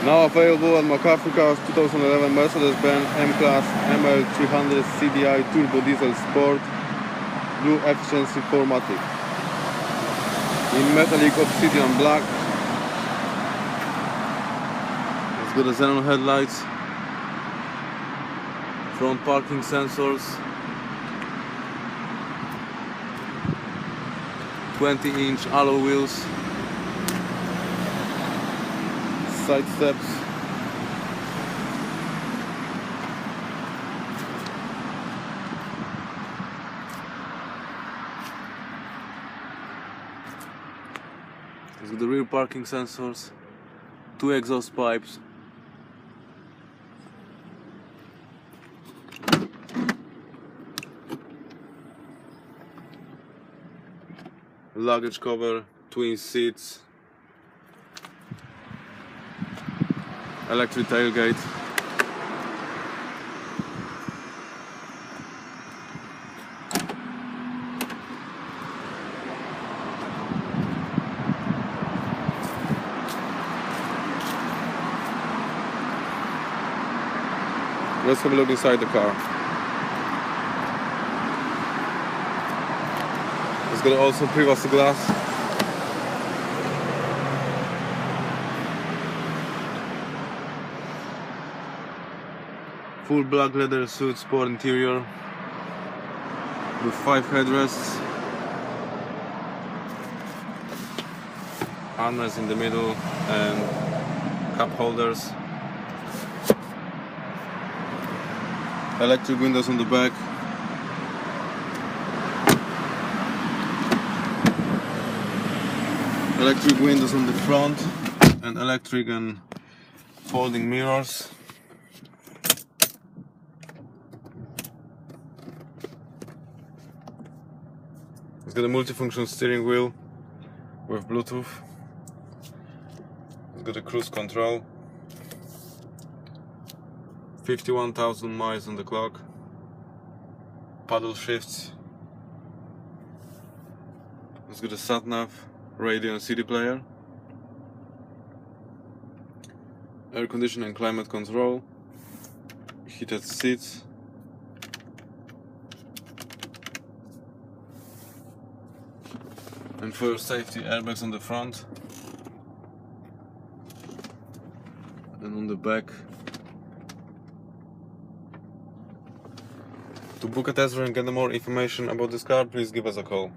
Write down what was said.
Now available at McCaffrey Cars 2011 Mercedes-Benz M-Class ML300 CDI Turbo Diesel Sport Blue Efficiency 4MATIC in metallic obsidian black. It's got a xenon headlights, front parking sensors, 20-inch alloy wheels, side steps, it's got the rear parking sensors, 2 exhaust pipes, luggage cover, twin seats, electric tailgate, let's have a look inside the car. It's got also privacy glass, full black leather suit sport interior with 5 headrests, armrests in the middle and cup holders, electric windows on the back, electric windows on the front, and electric and folding mirrors. It's got a multifunction steering wheel with Bluetooth. It's got a cruise control. 51,000 miles on the clock. Paddle shifts. It's got a sat-nav, radio and CD player. Air conditioning and climate control. Heated seats. And for your safety, airbags on the front and on the back. To book a test drive and get more information about this car, please give us a call.